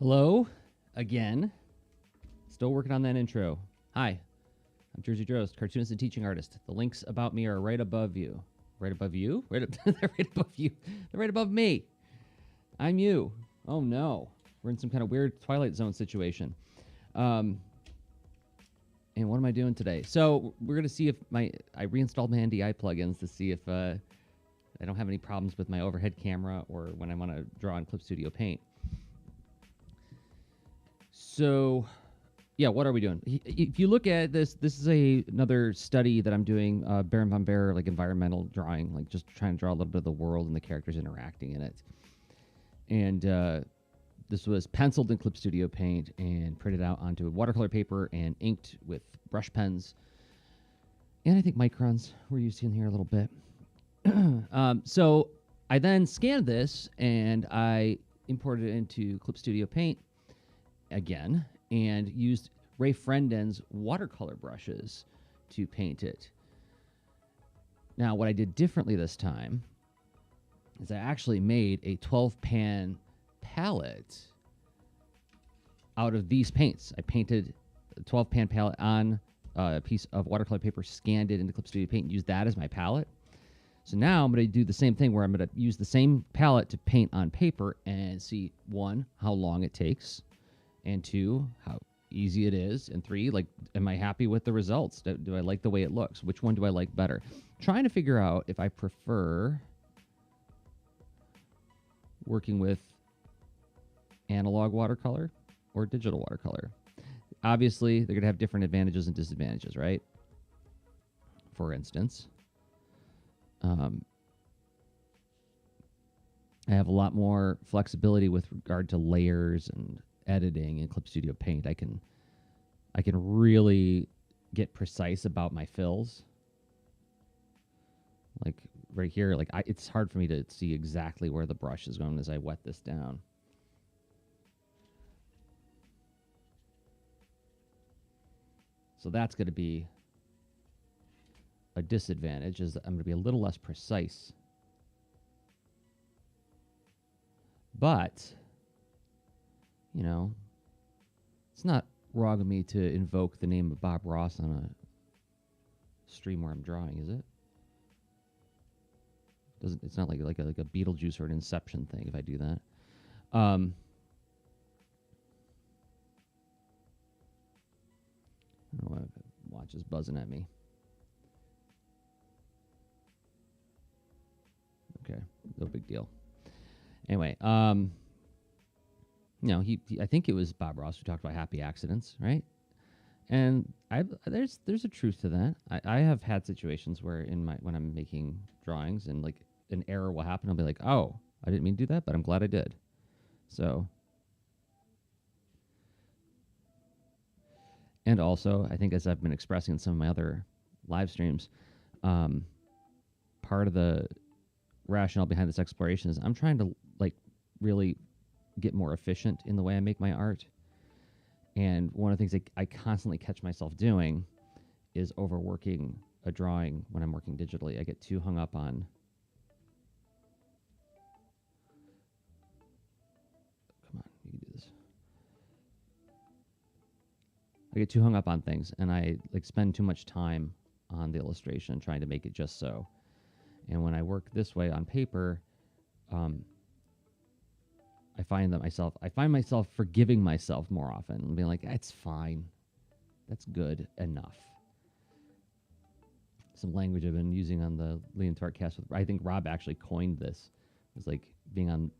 Hello, again. Still working on that intro. Hi, I'm Jerzy Drozd, cartoonist and teaching artist. The links about me are right above you. Right above you? They're right above you. They're right above me. I'm you. Oh no, we're in some kind of weird Twilight Zone situation. And what am I doing today? So we're gonna see if I reinstalled my NDI plugins to see if I don't have any problems with my overhead camera or when I want to draw in Clip Studio Paint. So, yeah, what are we doing? If you look at this, this is another study that I'm doing, Baron von Baer, like environmental drawing, like just trying to draw a little bit of the world and the characters interacting in it. And this was penciled in Clip Studio Paint and printed out onto watercolor paper and inked with brush pens. And I think microns were used in here a little bit. So I then scanned this and I imported it into Clip Studio Paint again and used Ray Frenden's watercolor brushes to paint it. Now, what I did differently this time is I actually made a 12-pan palette out of these paints. I painted a 12-pan palette on a piece of watercolor paper, scanned it into Clip Studio Paint, and used that as my palette. So now I'm going to do the same thing where I'm going to use the same palette to paint on paper and see, one, how long it takes, and two, how easy it is, and three, like, am I happy with the results? Do I like the way it looks? Which one do I like better? Trying to figure out if I prefer working with analog watercolor or digital watercolor. Obviously, they're going to have different advantages and disadvantages, right? For instance, I have a lot more flexibility with regard to layers and editing in Clip Studio Paint. I can really get precise about my fills. Like right here, like it's hard for me to see exactly where the brush is going as I wet this down. So that's going to be a disadvantage, is that I'm going to be a little less precise. But, you know, it's not wrong of me to invoke the name of Bob Ross on a stream where I'm drawing, is it? It's not like a Beetlejuice or an Inception thing if I do that. I don't know why watch is buzzing at me. Okay, no big deal. Anyway, you know, I think it was Bob Ross who talked about happy accidents, right? And there's a truth to that. I have had situations where when I'm making drawings and like an error will happen, I'll be like, oh, I didn't mean to do that, but I'm glad I did. So, and also, I think as I've been expressing in some of my other live streams, part of the rationale behind this exploration is I'm trying to like really get more efficient in the way I make my art. And one of the things I constantly catch myself doing is overworking a drawing when I'm working digitally. I get too hung up on come on, you can do this. I get too hung up on things and I like spend too much time on the illustration trying to make it just so. And when I work this way on paper, I find myself forgiving myself more often and being like, it's fine. That's good enough. Some language I've been using on the Lean Tart cast. I think Rob actually coined this. It was like being on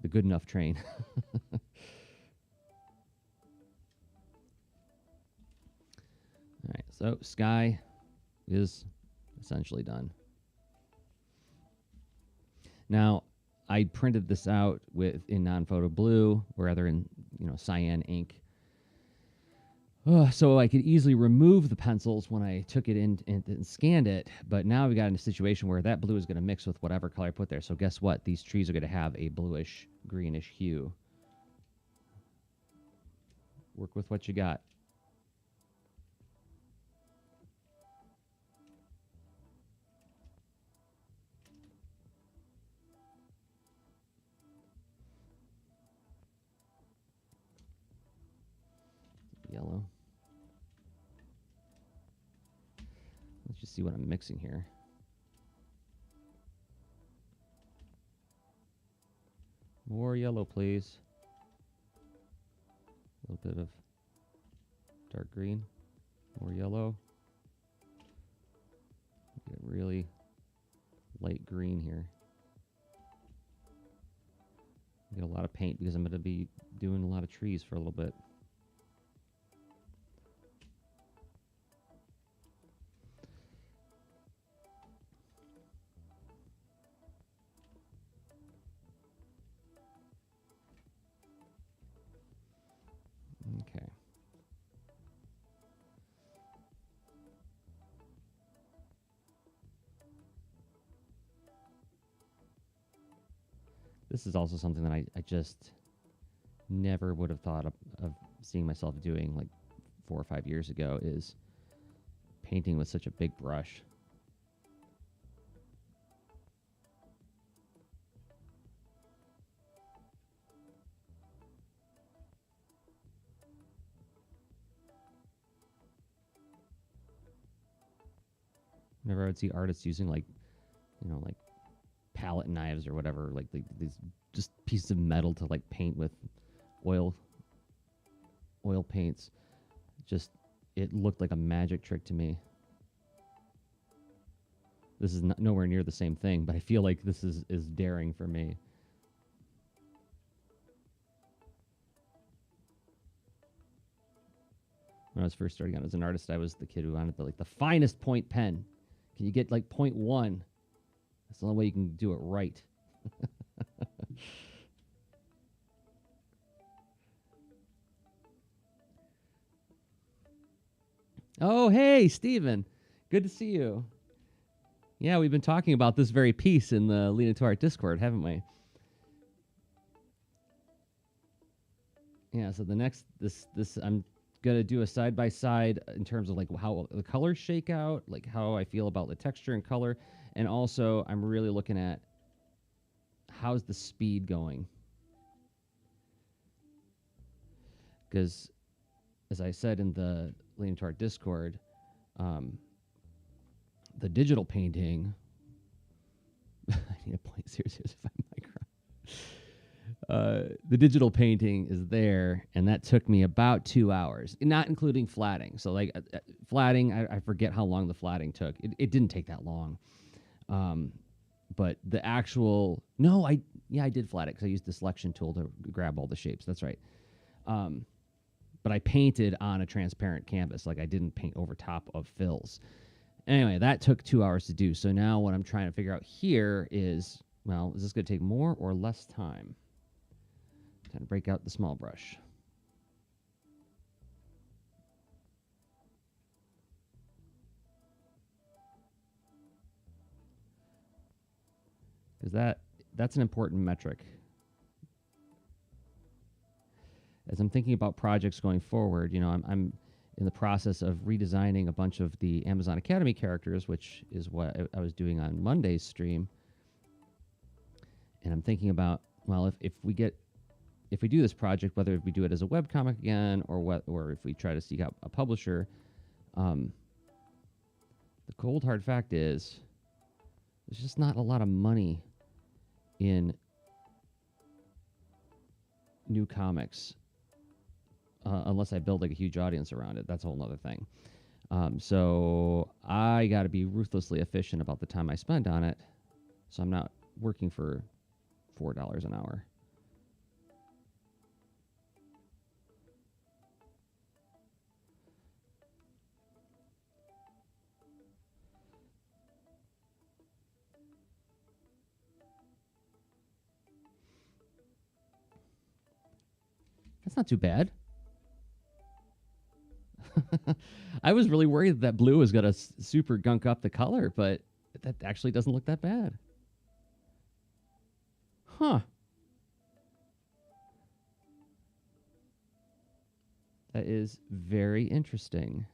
the good enough train. All right, so sky is essentially done. Now, I printed this out in non-photo blue, or rather in cyan ink, so I could easily remove the pencils when I took it in and scanned it. But now we got in a situation where that blue is going to mix with whatever color I put there. So guess what? These trees are going to have a bluish, greenish hue. Work with what you got. see what I'm mixing here. More yellow, please. A little bit of dark green. More yellow. Get really light green here. Get a lot of paint because I'm going to be doing a lot of trees for a little bit. Okay. This is also something that I just never would have thought of seeing myself doing like 4 or 5 years ago, is painting with such a big brush. Whenever I would see artists using like palette knives or whatever, like these just pieces of metal to like paint with oil paints, just it looked like a magic trick to me. This is nowhere near the same thing, but I feel like this is daring for me. When I was first starting out as an artist, I was the kid who wanted the finest point pen. Can you get like 0.1? That's the only way you can do it right. Oh, hey, Steven. Good to see you. Yeah, we've been talking about this very piece in the Lean Into Art Discord, haven't we? Yeah, so the next, this I'm going to do a side-by-side in terms of like how the colors shake out, like how I feel about the texture and color. And also, I'm really looking at how's the speed going. Because, as I said in the Lean Into Art Discord, the digital painting, I need a 0.005 micron. The digital painting is there, and that took me about 2 hours, not including flatting. So, like, flatting, I forget how long the flatting took. It didn't take that long. But the actual, I did flat it because I used the selection tool to grab all the shapes. That's right. But I painted on a transparent canvas. Like, I didn't paint over top of fills. Anyway, that took 2 hours to do. So now what I'm trying to figure out here is, well, is this going to take more or less time? Time to break out the small brush. Because that's an important metric. As I'm thinking about projects going forward, I'm in the process of redesigning a bunch of the Amazon Academy characters, which is what I was doing on Monday's stream. And I'm thinking about, well, if we do this project, whether we do it as a webcomic again or if we try to seek out a publisher, the cold hard fact is there's just not a lot of money in new comics unless I build like a huge audience around it. That's a whole other thing. So I got to be ruthlessly efficient about the time I spend on it, so I'm not working for $4 an hour. That's not too bad. I was really worried that blue was going to super gunk up the color, but that actually doesn't look that bad. Huh. That is very interesting.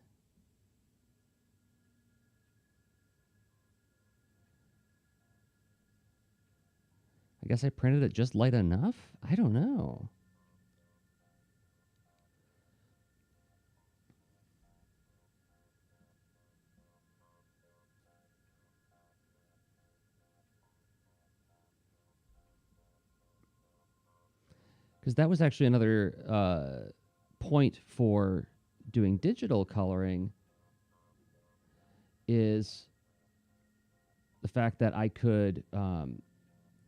I guess I printed it just light enough? I don't know. because that was actually another point for doing digital coloring, is the fact that I could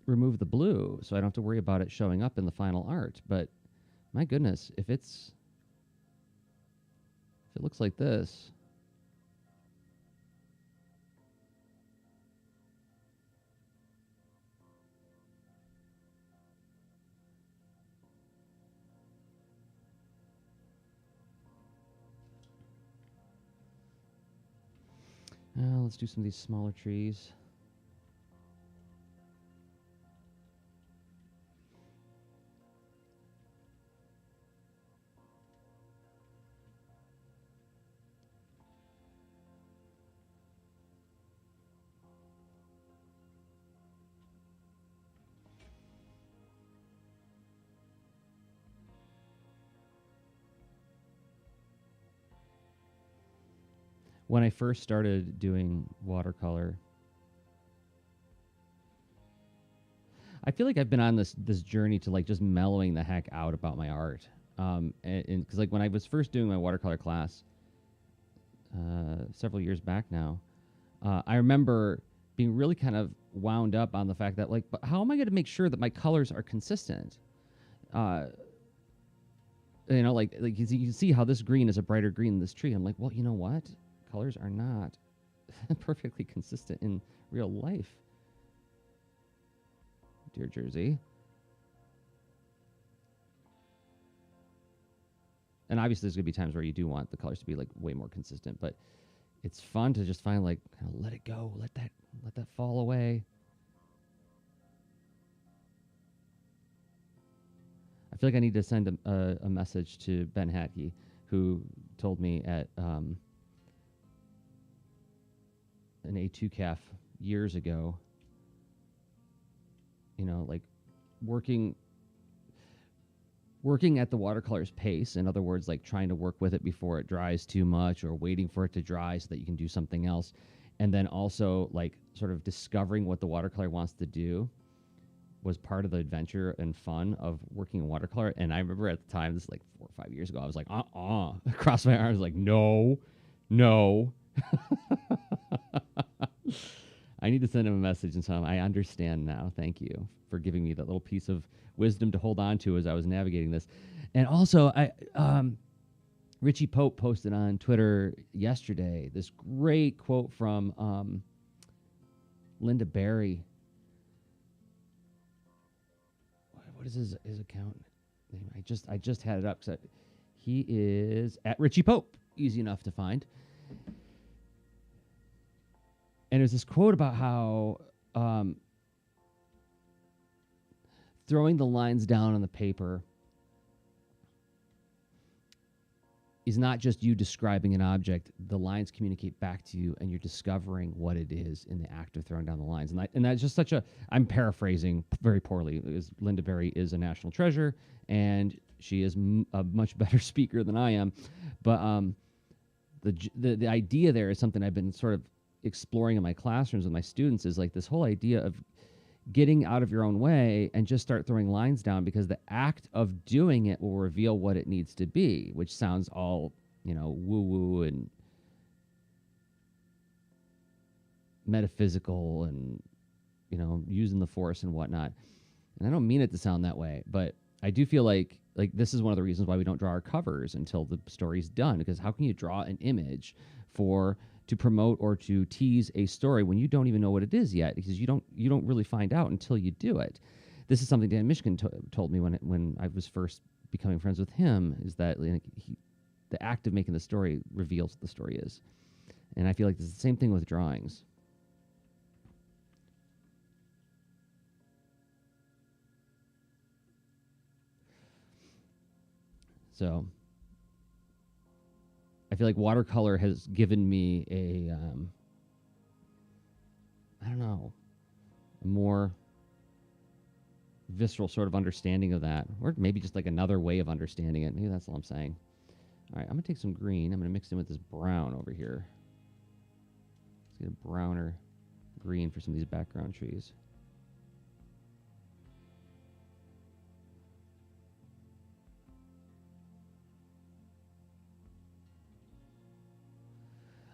remove the blue, so I don't have to worry about it showing up in the final art. But my goodness, if it looks like this, let's do some of these smaller trees. When I first started doing watercolor, I feel like I've been on this journey to like just mellowing the heck out about my art. And because like when I was first doing my watercolor class several years back now, I remember being really kind of wound up on the fact that like, but how am I going to make sure that my colors are consistent? You know, like you can see how this green is a brighter green than this tree. I'm like, well, you know what? Colors are not perfectly consistent in real life, dear Jerzy. And obviously, there's gonna be times where you do want the colors to be like way more consistent, but it's fun to just find like kind of let it go, let that fall away. I feel like I need to send a message to Ben Hatke, who told me at an A2 CAF years ago, you know, like working at the watercolor's pace. In other words, like trying to work with it before it dries too much or waiting for it to dry so that you can do something else. And then also like sort of discovering what the watercolor wants to do was part of the adventure and fun of working in watercolor. And I remember at the time, this is like 4 or 5 years ago, I was like, across my arms, like, no. I need to send him a message and tell him I understand now. Thank you for giving me that little piece of wisdom to hold on to as I was navigating this. And also, Richie Pope posted on Twitter yesterday this great quote from Linda Berry. What is his account name? I just had it up because he is at Richie Pope. Easy enough to find. And there's this quote about how throwing the lines down on the paper is not just you describing an object. The lines communicate back to you, and you're discovering what it is in the act of throwing down the lines. And that's just such a, I'm paraphrasing very poorly, because Linda Berry is a national treasure, and she is a much better speaker than I am. But the idea there is something I've been sort of exploring in my classrooms with my students, is like this whole idea of getting out of your own way and just start throwing lines down, because the act of doing it will reveal what it needs to be, which sounds all, you know, woo-woo and metaphysical and, you know, using the force and whatnot. And I don't mean it to sound that way, but I do feel like this is one of the reasons why we don't draw our covers until the story's done, because how can you draw an image to promote or to tease a story when you don't even know what it is yet, because you don't really find out until you do it. This is something Dan Michigan told me when I was first becoming friends with him, is that the act of making the story reveals what the story is. And I feel like it's the same thing with drawings. So I feel like watercolor has given me a more visceral sort of understanding of that, or maybe just like another way of understanding it. Maybe that's all I'm saying. All right, I'm gonna take some green. I'm gonna mix it in with this brown over here. Let's get a browner green for some of these background trees.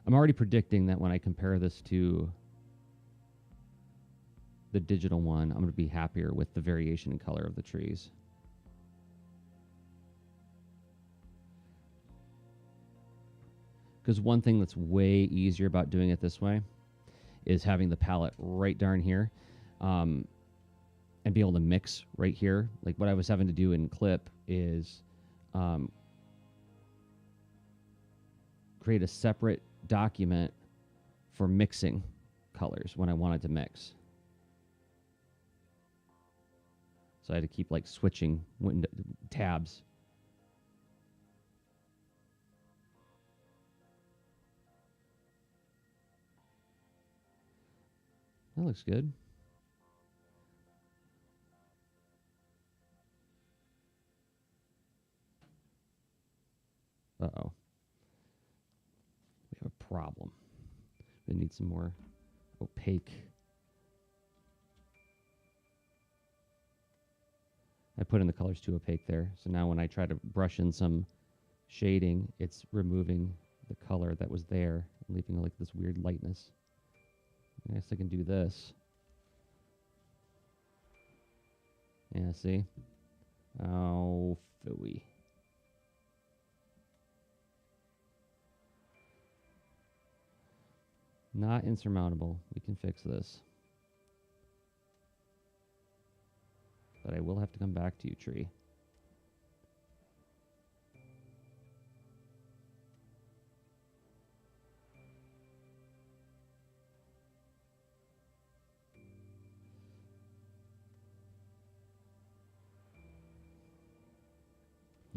I'm already predicting that when I compare this to the digital one, I'm going to be happier with the variation in color of the trees. Because one thing that's way easier about doing it this way is having the palette right darn here, and be able to mix right here. Like what I was having to do in Clip is create a separate document for mixing colors when I wanted to mix. So I had to keep like switching tabs. That looks good. Uh-oh. We have a problem. We need some more opaque. I put in the colors too opaque there. So now when I try to brush in some shading, it's removing the color that was there, leaving like this weird lightness. I guess I can do this. Yeah, see? Oh, phooey. Not insurmountable. We can fix this. But I will have to come back to you, tree.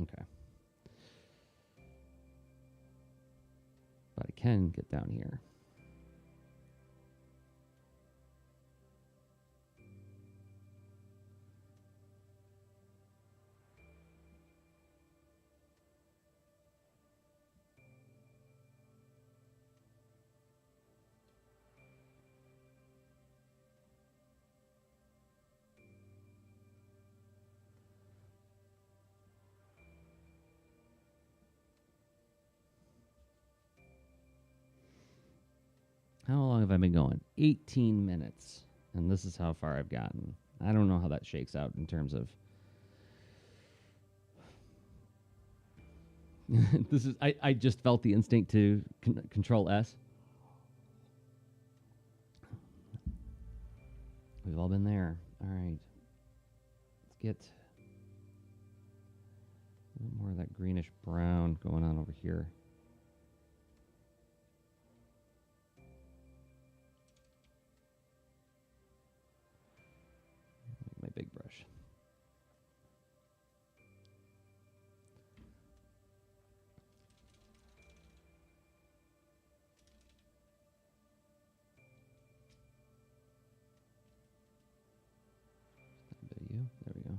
Okay. But I can get down here. How long have I been going? 18 minutes. And this is how far I've gotten. I don't know how that shakes out in terms of... this is. I just felt the instinct to control S. We've all been there. All right. Let's get a little more of that greenish brown going on over here. My big brush. A bit of you. There we go.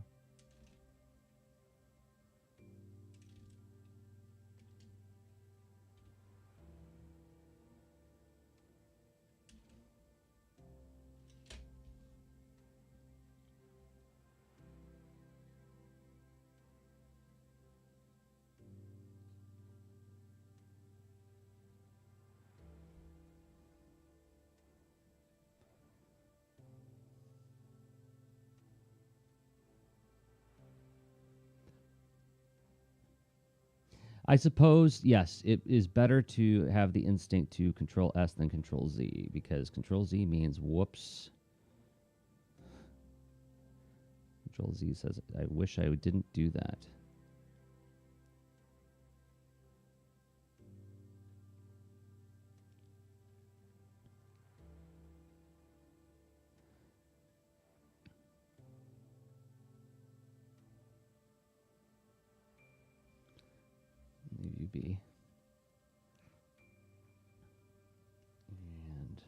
I suppose, yes, it is better to have the instinct to control S than control Z, because control Z means whoops. Control Z says, I wish I didn't do that. Leave you be. And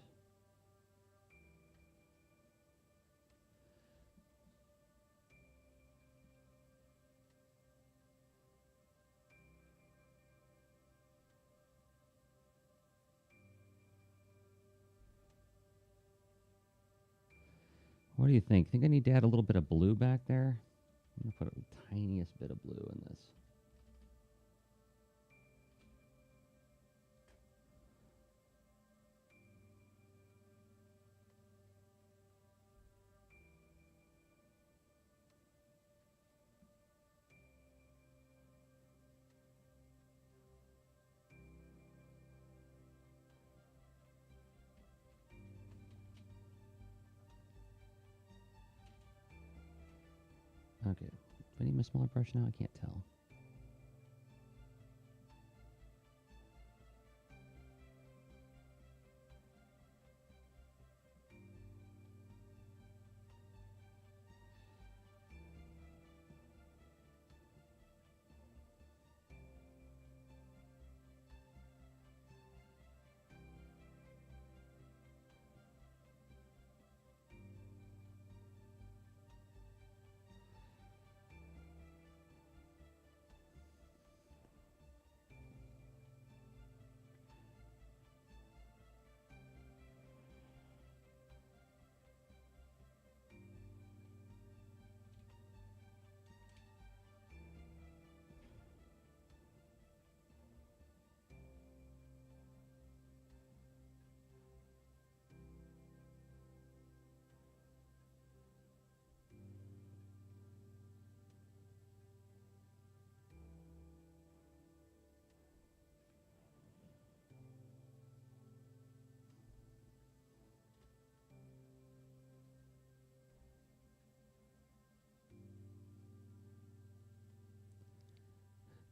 what do you think? Think I need to add a little bit of blue back there? I'm going to put a tiniest bit of blue in this. Okay. Do I need my smaller brush now? I can't tell.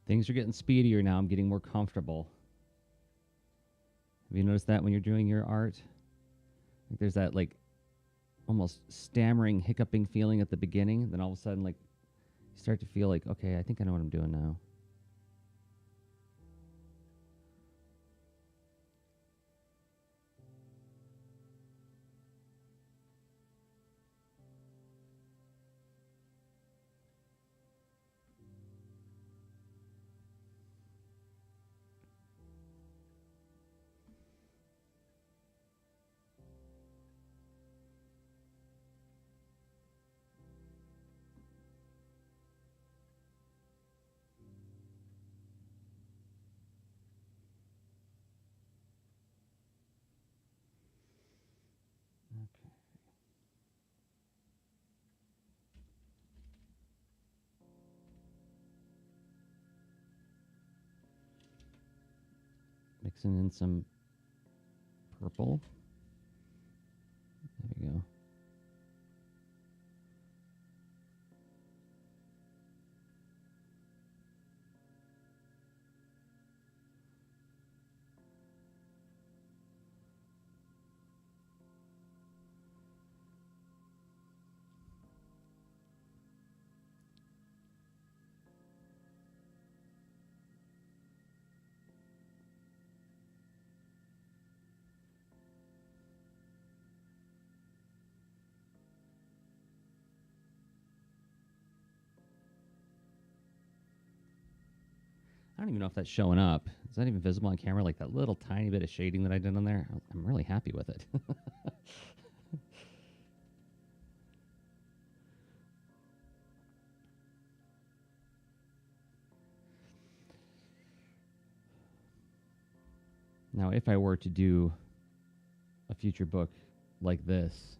Things are getting speedier now. I'm getting more comfortable. Have you noticed that when you're doing your art? Like there's that like almost stammering, hiccuping feeling at the beginning. Then all of a sudden, like you start to feel like, okay, I think I know what I'm doing now. Okay. Mixing in some purple. There we go. I don't even know if that's showing up. Is that even visible on camera? Like that little tiny bit of shading that I did on there? I'm really happy with it. Now, if I were to do a future book like this,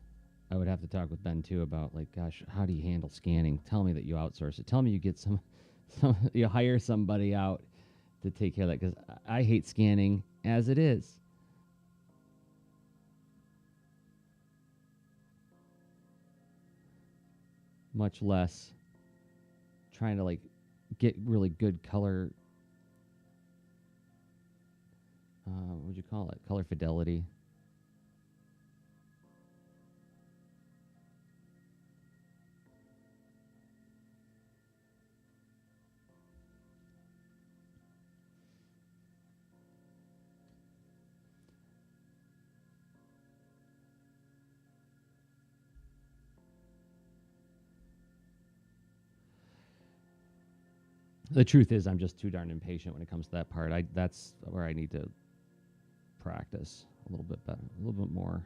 I would have to talk with Ben too about like, gosh, how do you handle scanning? Tell me that you outsource it. Tell me you get you hire somebody out to take care of that because I hate scanning as it is. Much less trying to like get really good color. What would you call it? Color fidelity. The truth is, I'm just too darn impatient when it comes to that part. That's where I need to practice a little bit better, a little bit more.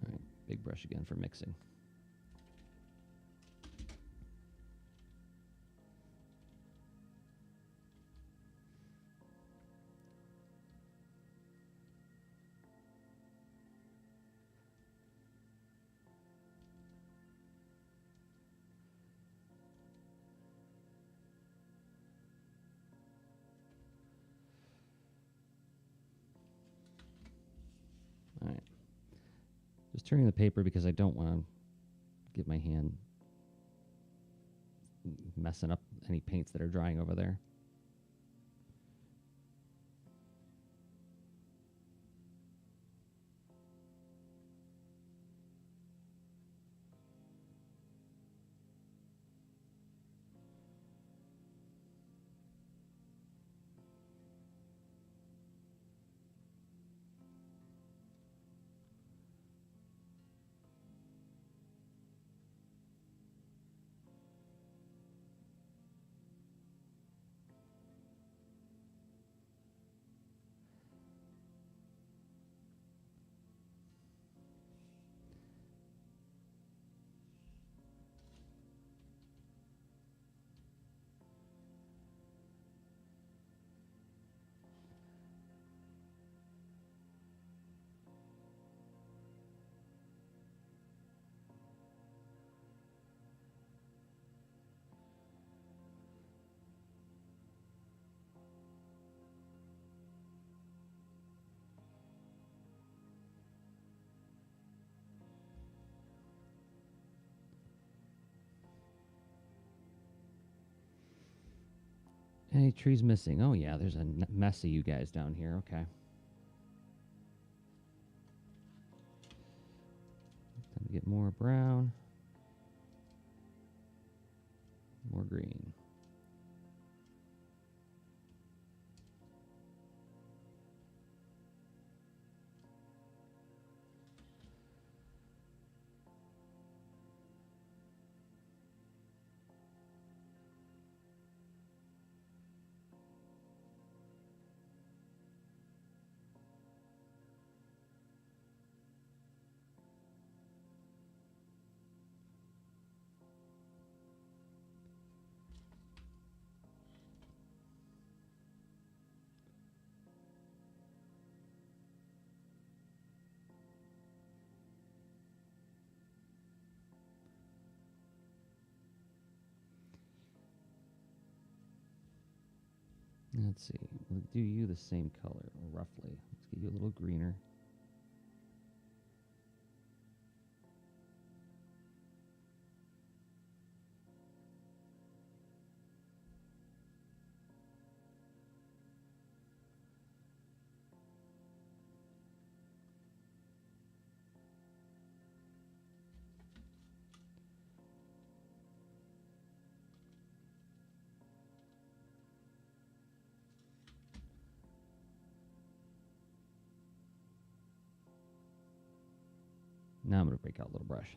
All right, big brush again for mixing. Just turning the paper because I don't want to get my hand messing up any paints that are drying over there. Any trees missing? Oh, yeah, there's a mess of you guys down here. Okay. Time to get more brown. More green. Let's see. We'll do you the same color, roughly. Let's get you a little greener. Now I'm going to break out a little brush.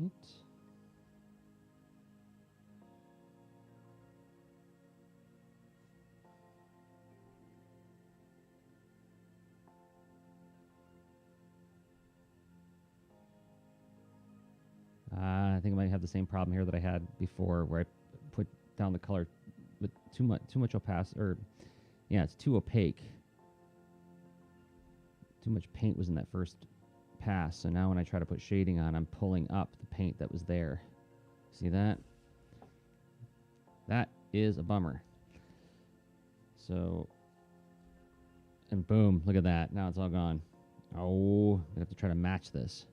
Right. might have the same problem here that I had before, where I put down the color with too much opacity, or yeah, it's too opaque. Too much paint was in that first pass, so now when I try to put shading on, I'm pulling up the paint that was there. See that? That is a bummer. So, and boom, look at that. Now it's all gone. Oh, I have to try to match this.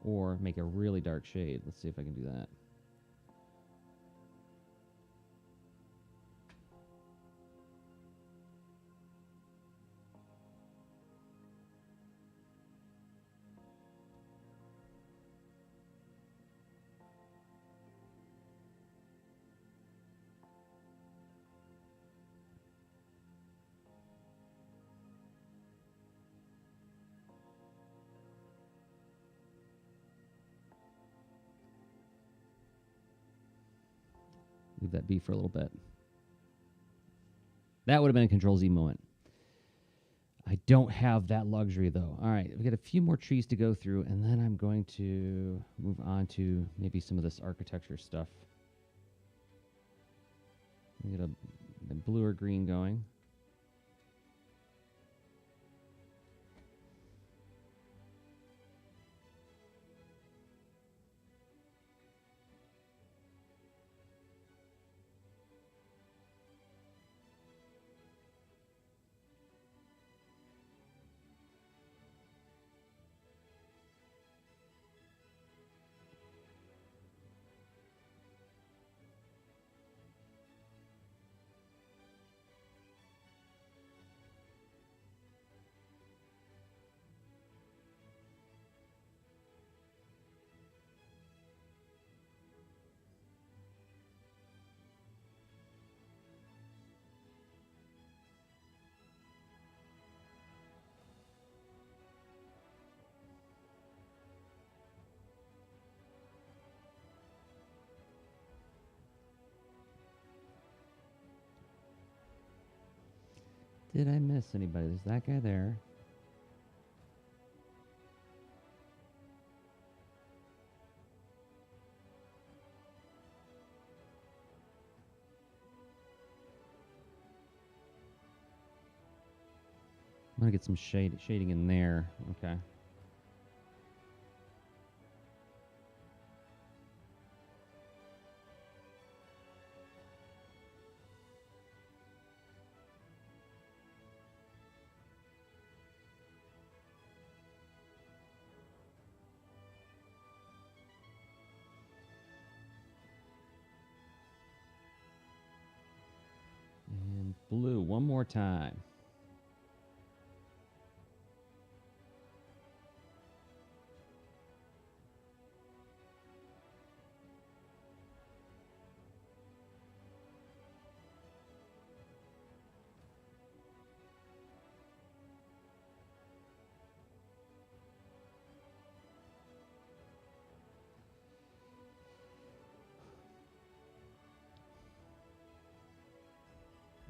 Or make a really dark shade. Let's see if I can do that. Leave that be for a little bit. That would have been a Control-Z moment. I don't have that luxury, though. All right, we got a few more trees to go through, and then I'm going to move on to maybe some of this architecture stuff. We get a blue or green going. Did I miss anybody? There's that guy there. I'm going to get some shading in there. Okay. And blue one more time.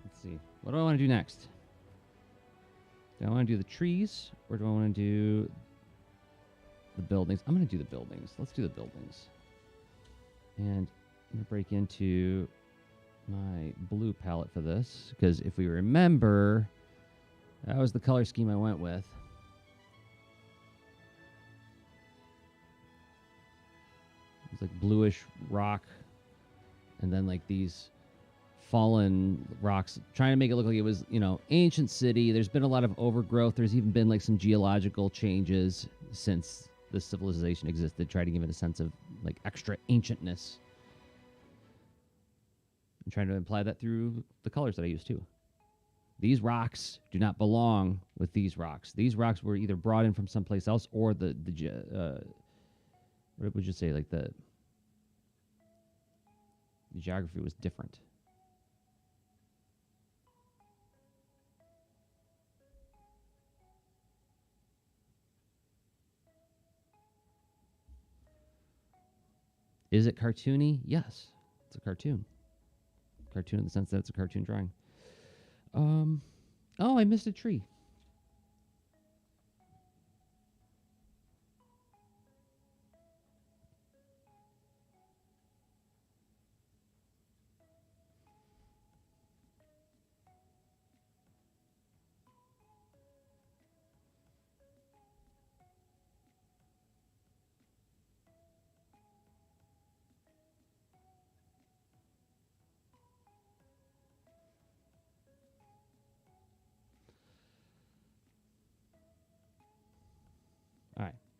Let's see. What do I want to do next? Do I want to do the trees, or do I want to do the buildings? I'm going to do the buildings. Let's do the buildings. And I'm going to break into my blue palette for this, because if we remember, that was the color scheme I went with. It's like bluish rock, and then like these fallen rocks, trying to make it look like it was, you know, ancient city. There's been a lot of overgrowth. There's even been like some geological changes since this civilization existed, try to give it a sense of like extra ancientness. I'm trying to imply that through the colors that I use too. These rocks do not belong with these rocks. These rocks were either brought in from someplace else, or the what would you say, like the geography was different. Is it cartoony? Yes, it's a cartoon. Cartoon in the sense that it's a cartoon drawing. Oh, I missed a tree.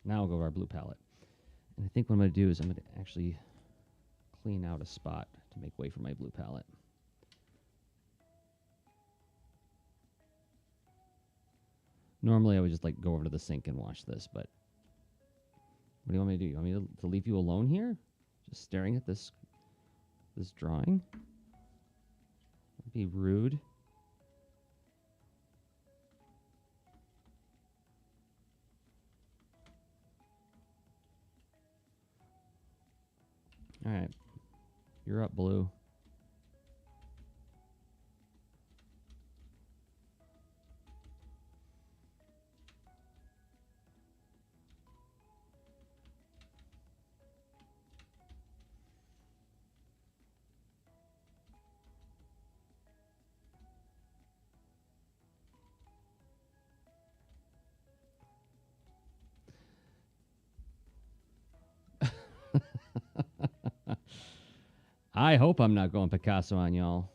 Now we'll go to our blue palette. And I think what I'm going to do is I'm going to actually clean out a spot to make way for my blue palette. Normally I would just like go over to the sink and wash this, but what do you want me to do? You want me to leave you alone here? Just staring at this drawing? That'd be rude. All right. You're up, Blue. I hope I'm not going Picasso on y'all.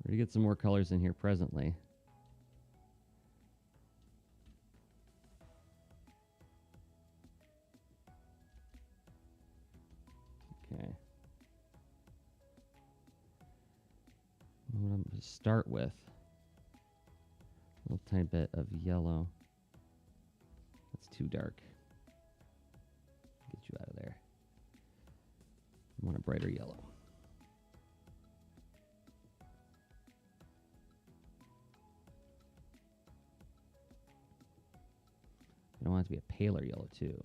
We're going to get some more colors in here presently. Okay. What I'm going to start with, a little tiny bit of yellow. That's too dark. Get you out of there. I want a brighter yellow. I want it to be a paler yellow too.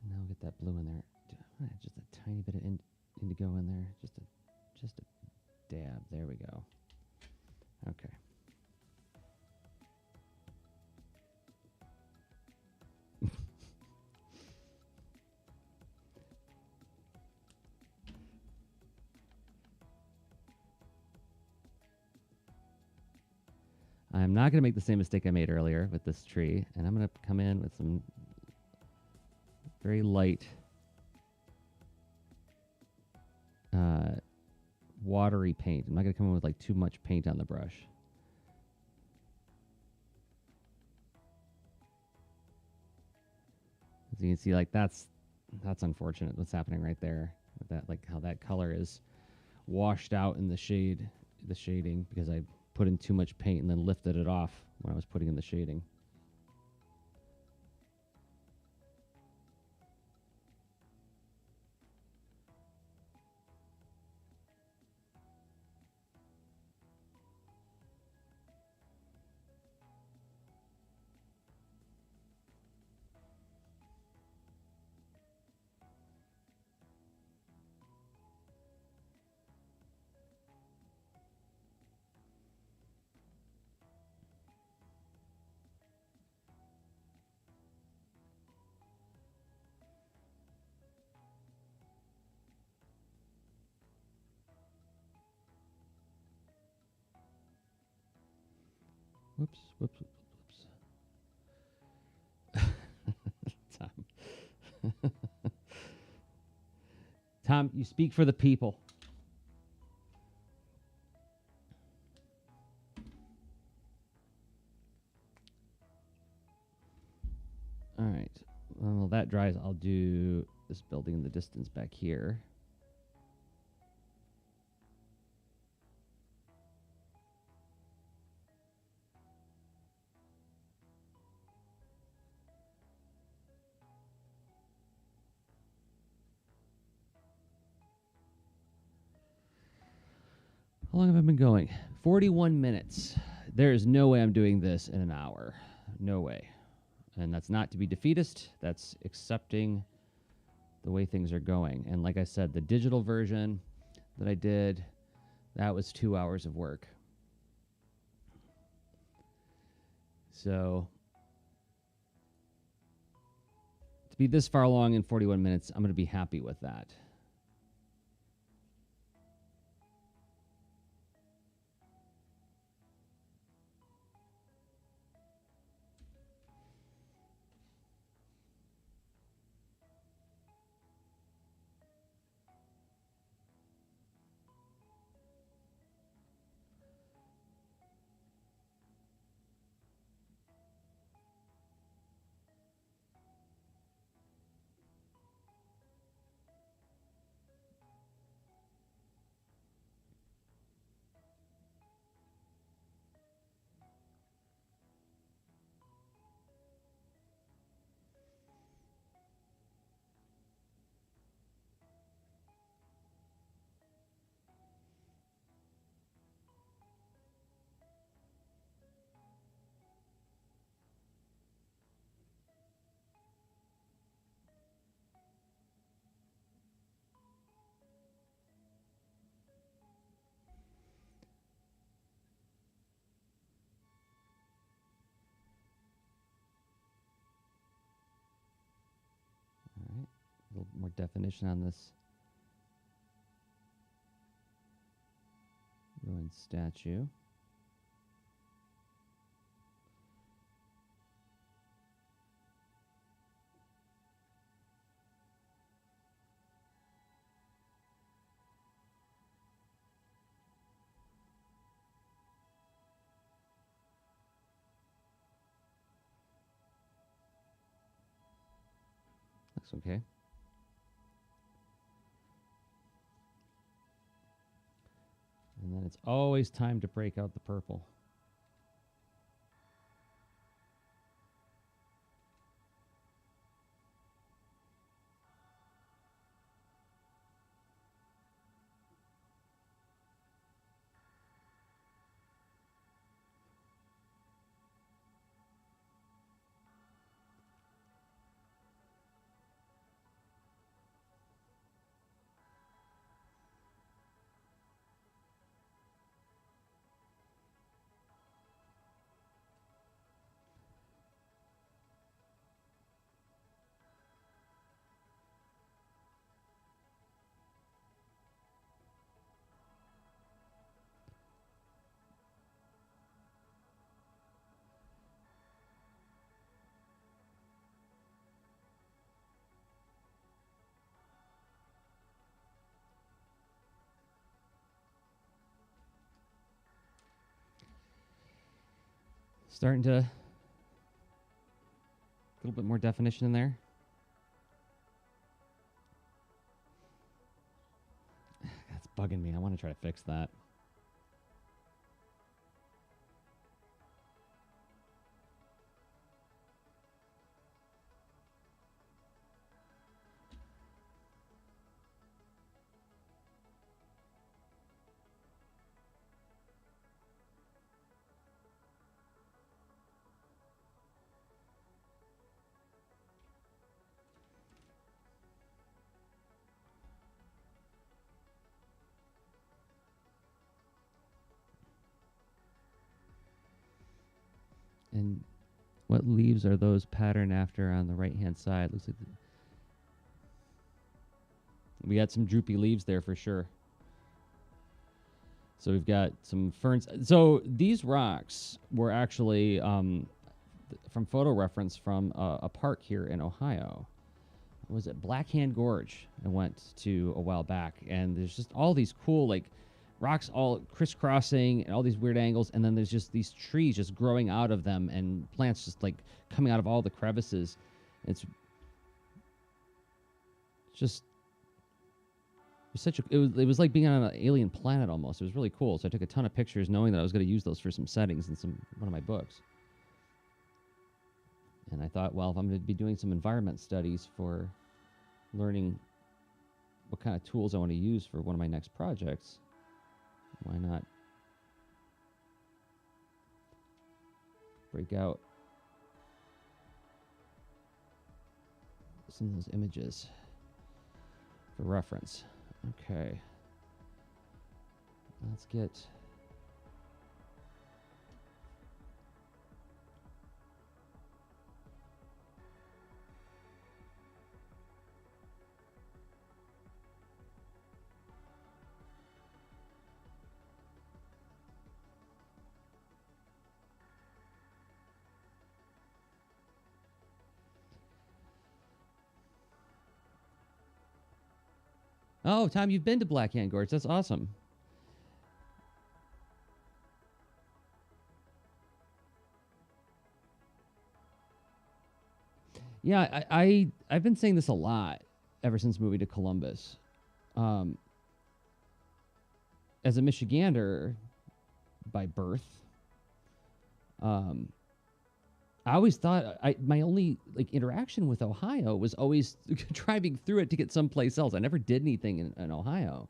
And now we'll get that blue in there. Just a tiny bit of indigo in there. Just a dab. There we go. Okay. I'm not going to make the same mistake I made earlier with this tree, and I'm going to come in with some very light watery paint. I'm not going to come in with like too much paint on the brush. As you can see, like that's unfortunate what's happening right there with that, like how that color is washed out in the shading, because I put in too much paint and then lifted it off when I was putting in the shading. Whoops, whoops, whoops. Tom. Tom, you speak for the people. All right. Well, that dries. I'll do this building in the distance back here. How long have I been going? 41 minutes. There is no way I'm doing this in an hour. No way. And that's not to be defeatist. That's accepting the way things are going. And like I said, the digital version that I did, that was 2 hours of work. So To be this far along in 41 minutes, I'm going to be happy with that. All right, a little more definition on this ruined statue. Looks okay. And then it's always time to break out the purple. Starting to a little bit more definition in there. That's bugging me. I want to try to fix that. And what leaves are those patterned after on the right-hand side? Looks like we got some droopy leaves there for sure. So we've got some ferns. So these rocks were actually from photo reference from a park here in Ohio. Was it Blackhand Gorge? I went to a while back, and there's just all these cool like rocks all crisscrossing and all these weird angles, and then there's just these trees just growing out of them and plants just like coming out of all the crevices. It's just it was like being on an alien planet almost. It was really cool. So I took a ton of pictures knowing that I was going to use those for some settings in one of my books. And I thought, well, if I'm going to be doing some environment studies for learning what kind of tools I want to use for one of my next projects, why not break out some of those images for reference. Okay. Let's get Oh, Tom, you've been to Black Hand Gorge. That's awesome. Yeah, I've been saying this a lot ever since moving to Columbus. Um, as a Michigander by birth, um, I always thought my only like interaction with Ohio was always driving through it to get someplace else. I never did anything in Ohio.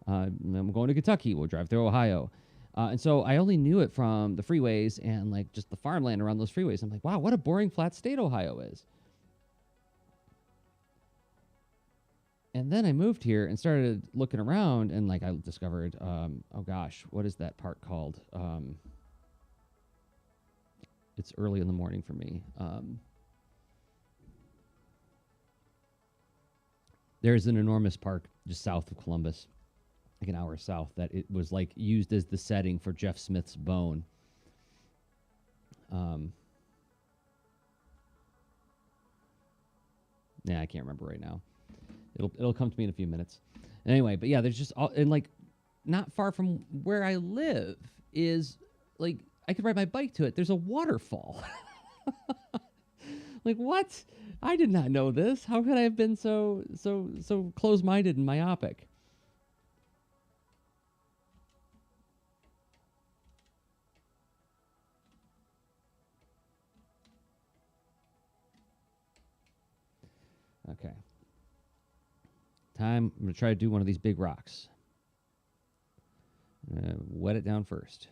I'm going to Kentucky. We'll drive through Ohio. And so I only knew it from the freeways and like just the farmland around those freeways. I'm like, wow, what a boring flat state Ohio is. And then I moved here and started looking around, and like I discovered, oh gosh, what is that park called? It's early in the morning for me. There's an enormous park just south of Columbus, like an hour south, that it was like used as the setting for Jeff Smith's Bone. Yeah, I can't remember right now. It'll come to me in a few minutes. Anyway, but yeah, there's just all, and like not far from where I live is like I could ride my bike to it. There's a waterfall. Like what? I did not know this. How could I have been so close-minded and myopic? Okay. Time. I'm going to try to do one of these big rocks. Wet it down first.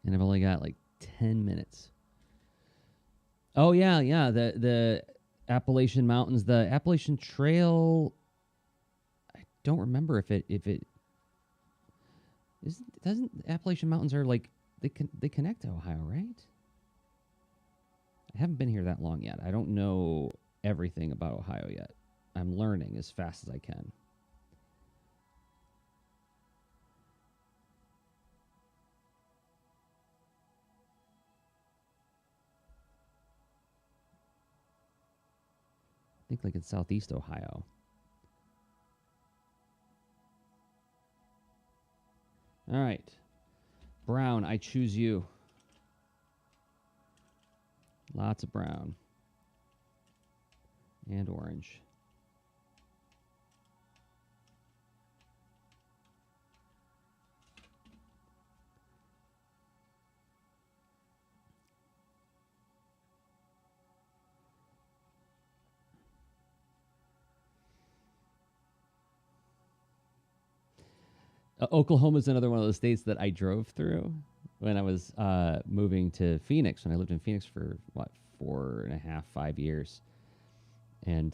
And I've only got like 10 minutes. Oh yeah, yeah. The Appalachian Mountains, the Appalachian Trail. I don't remember if it isn't. Doesn't Appalachian Mountains are like they connect to Ohio, right? I haven't been here that long yet. I don't know everything about Ohio yet. I'm learning as fast as I can. I think like in southeast Ohio. All right. Brown, I choose you. Lots of brown. And orange. Oklahoma is another one of those states that I drove through when I was moving to Phoenix. When I lived in Phoenix for what 4.5, 5 years, and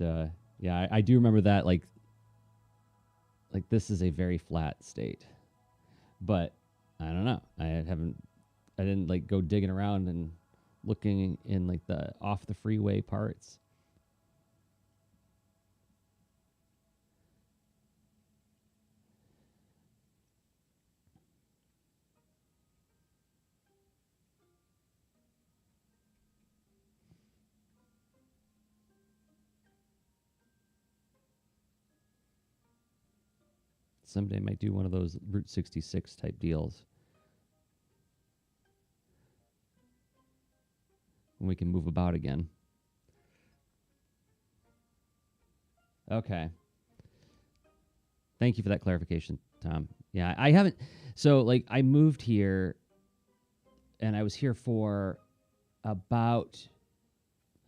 yeah, I do remember that. Like this is a very flat state, but I don't know. I didn't like go digging around and looking in like the off the freeway parts. Someday I might do one of those Route 66 type deals. When we can move about again. Okay. Thank you for that clarification, Tom. Yeah, I haven't. So, like, I moved here and I was here for about.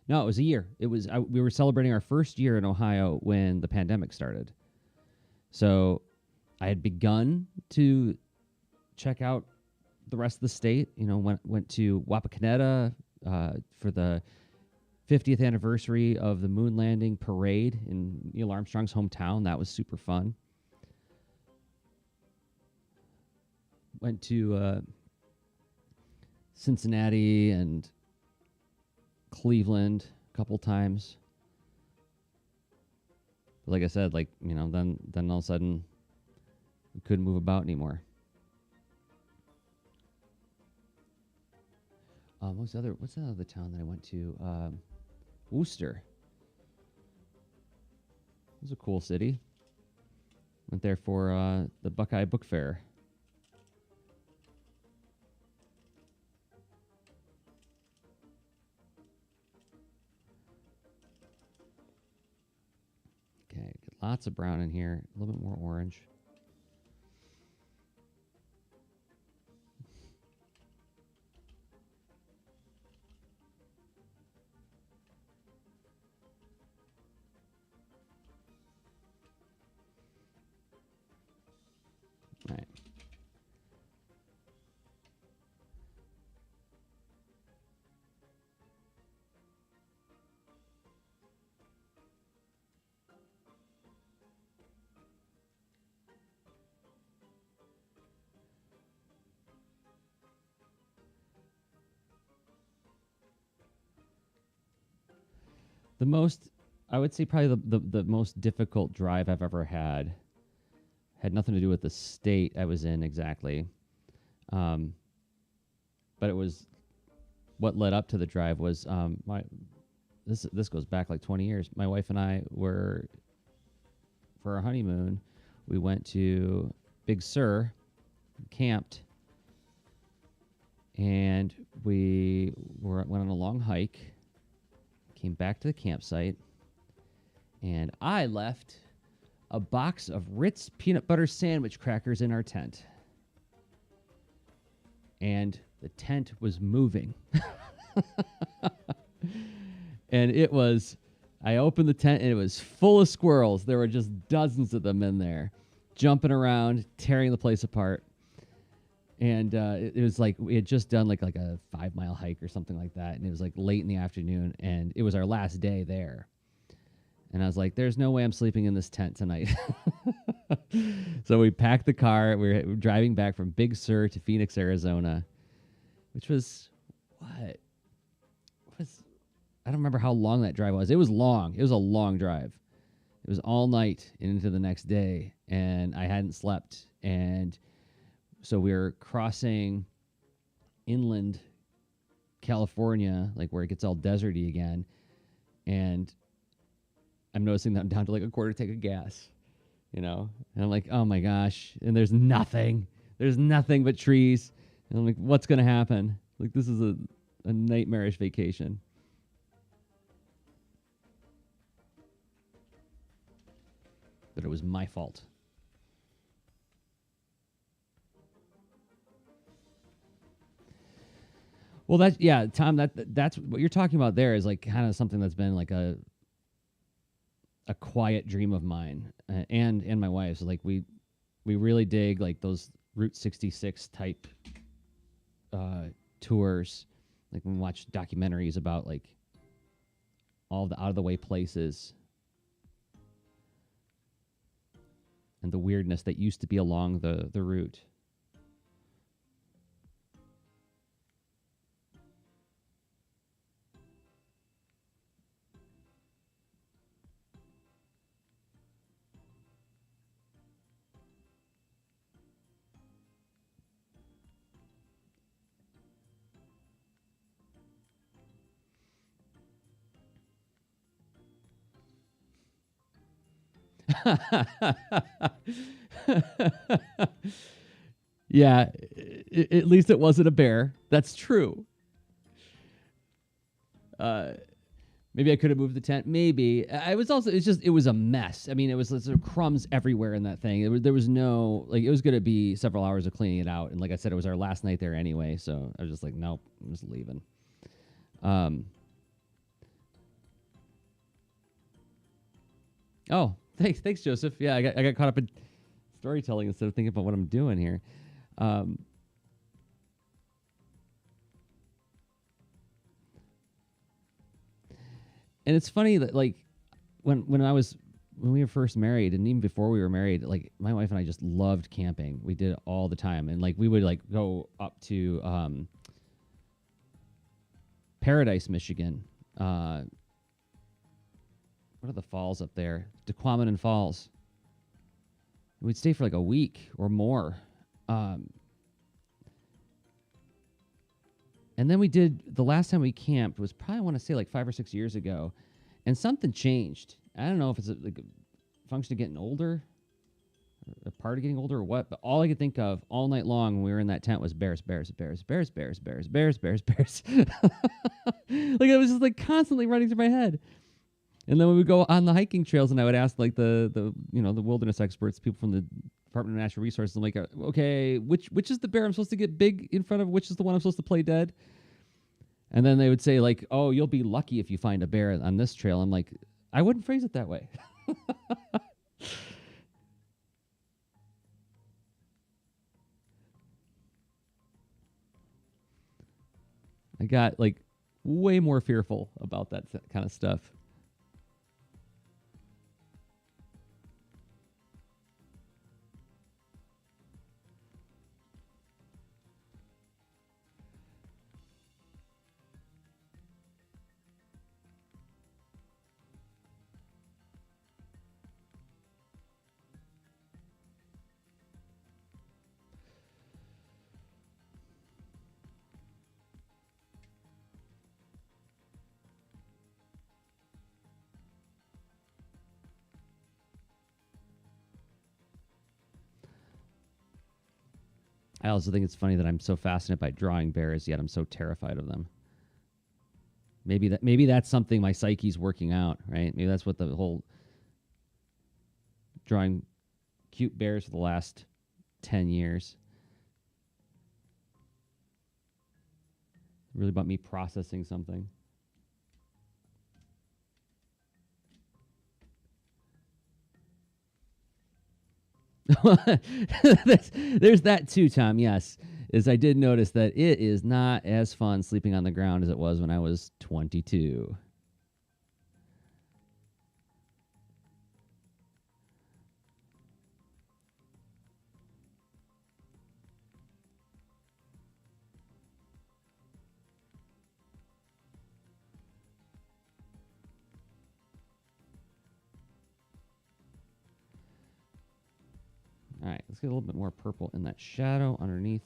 No, it was a year. We were celebrating our first year in Ohio when the pandemic started. So, I had begun to check out the rest of the state. You know, went to Wapakoneta for the 50th anniversary of the moon landing parade in Neil Armstrong's hometown. That was super fun. Went to Cincinnati and Cleveland a couple times. But like I said, like, you know, then all of a sudden we couldn't move about anymore. What's the other town that I went to? Worcester. It was a cool city. Went there for the Buckeye Book Fair. Okay, lots of brown in here. A little bit more orange. All right. The most, I would say, probably the most difficult drive I've ever had nothing to do with the state I was in exactly, but it was what led up to the drive was this goes back like 20 years. My wife and I were for our honeymoon. We went to Big Sur, camped, and went on a long hike. Came back to the campsite, and I left a box of Ritz peanut butter sandwich crackers in our tent. And the tent was moving. And I opened the tent and it was full of squirrels. There were just dozens of them in there, jumping around, tearing the place apart. And it was like we had just done like a 5-mile hike or something like that. And it was like late in the afternoon, and it was our last day there. And I was like, there's no way I'm sleeping in this tent tonight. So we packed the car. We were driving back from Big Sur to Phoenix, Arizona, which was what? I don't remember how long that drive was. It was long. It was a long drive. It was all night and into the next day, and I hadn't slept. And so we were crossing inland California, like where it gets all deserty again. And I'm noticing that I'm down to like a quarter tank of gas, And I'm like, oh my gosh. And there's nothing. There's nothing but trees. And I'm like, what's going to happen? Like, this is a nightmarish vacation. But it was my fault. Well, Tom, that's what you're talking about there is like kind of something that's been like a quiet dream of mine and my wife's. Like we really dig like those Route 66 type tours. Like when we watch documentaries about like all the out of the way places and the weirdness that used to be along the route. Yeah, at least it wasn't a bear. That's true. Maybe I could have moved the tent. Maybe I was also. It was a mess. I mean, it was sort of crumbs everywhere in that thing. There was no like. It was going to be several hours of cleaning it out, and like I said, it was our last night there anyway. So I was just like, nope, I'm just leaving. Oh, thanks, Joseph. Yeah, I got caught up in storytelling instead of thinking about what I'm doing here. And it's funny that like when we were first married, and even before we were married, like my wife and I just loved camping. We did it all the time, and like we would like go up to Paradise, Michigan. What are the falls up there? Dequamanon Falls. We'd stay for like a week or more. And And then we did, the last time we camped was probably, I want to say, like 5 or 6 years ago. And something changed. I don't know if it's like a function of getting older, or a part of getting older, or what. But all I could think of all night long when we were in that tent was bears, bears, bears, bears, bears, bears, bears, bears, bears. Like it was just like constantly running through my head. And then when we go on the hiking trails, and I would ask like the wilderness experts, people from the Department of Natural Resources, I'm like, okay, which is the bear I'm supposed to get big in front of? Which is the one I'm supposed to play dead? And then they would say like, oh, you'll be lucky if you find a bear on this trail. I'm like, I wouldn't phrase it that way. I got like way more fearful about that kind of stuff. I also think it's funny that I'm so fascinated by drawing bears, yet I'm so terrified of them. Maybe that's something my psyche's working out, right? Maybe that's what the whole drawing cute bears for the last 10 years. Really about me processing something. There's that too, Tom. Yes, is I did notice that it is not as fun sleeping on the ground as it was when I was 22. All right, let's get a little bit more purple in that shadow underneath.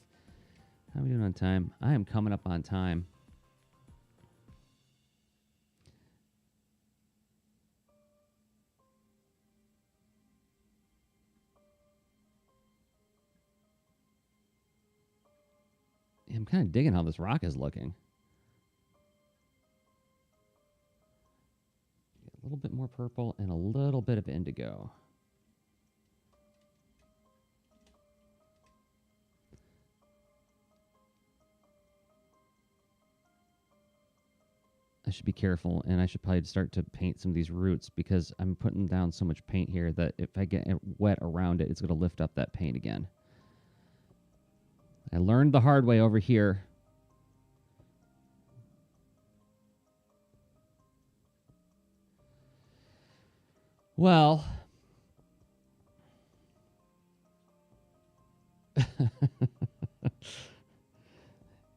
How are we doing on time? I am coming up on time. I'm kind of digging how this rock is looking. A little bit more purple and a little bit of indigo. I should be careful, and I should probably start to paint some of these roots because I'm putting down so much paint here that if I get it wet around it, it's going to lift up that paint again. I learned the hard way over here. Well,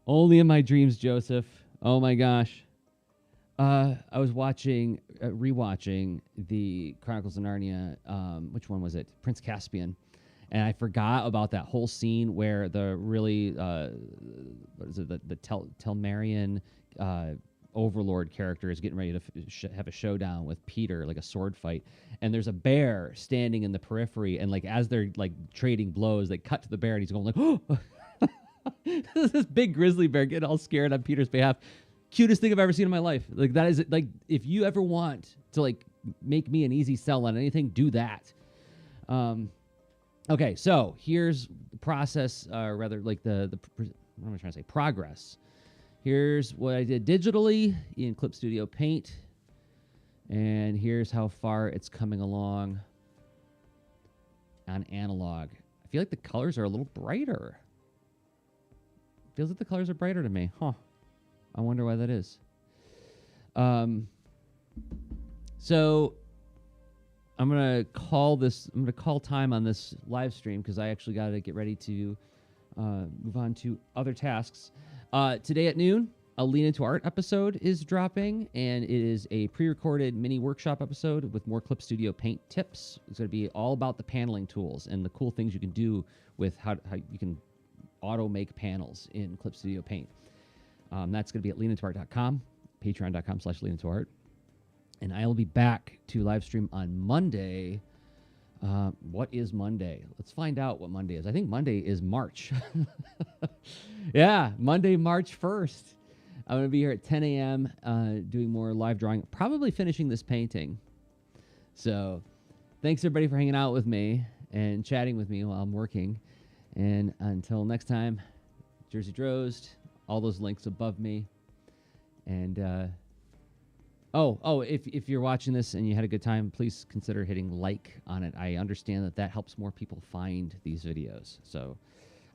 only in my dreams, Joseph. Oh my gosh. I was rewatching the Chronicles of Narnia. Which one was it? Prince Caspian. And I forgot about that whole scene where the really, what is it, the Telmarian overlord character is getting ready to have a showdown with Peter, like a sword fight. And there's a bear standing in the periphery. And like as they're like trading blows, they cut to the bear and he's going like, oh, this big grizzly bear getting all scared on Peter's behalf. Cutest thing I've ever seen in my life. Like that is like, if you ever want to like make me an easy sell on anything, do that. Okay, so here's the process, rather like what am I trying to say? Progress. Here's what I did digitally in Clip Studio Paint, and here's how far it's coming along on analog. I feel like the colors are a little brighter. Feels like the colors are brighter to me, huh? I wonder why that is. So I'm gonna call time on this live stream because I actually got to get ready to move on to other tasks. Today at noon, a Lean Into Art episode is dropping, and it is a pre-recorded mini workshop episode with more Clip Studio Paint tips. It's going to be all about the paneling tools and the cool things you can do with how you can auto make panels in Clip Studio Paint. That's going to be at leanintoart.com, patreon.com/leanintoart. And I will be back to live stream on Monday. What is Monday? Let's find out what Monday is. I think Monday is March. Yeah, Monday, March 1st. I'm going to be here at 10 a.m. Doing more live drawing, probably finishing this painting. So thanks, everybody, for hanging out with me and chatting with me while I'm working. And until next time, Jerzy Drozd, all those links above me. And if you're watching this and you had a good time, please consider hitting like on it. I understand that helps more people find these videos. So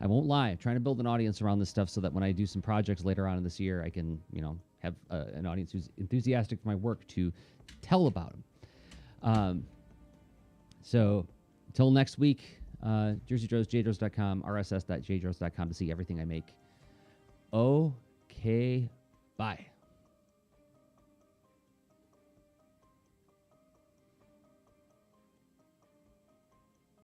I won't lie. I'm trying to build an audience around this stuff so that when I do some projects later on in this year, I can, have an audience who's enthusiastic for my work to tell about them. So until next week, Jerzy Drozd, jdrozd.com, rss.jdrozd.com to see everything I make. Okay, bye.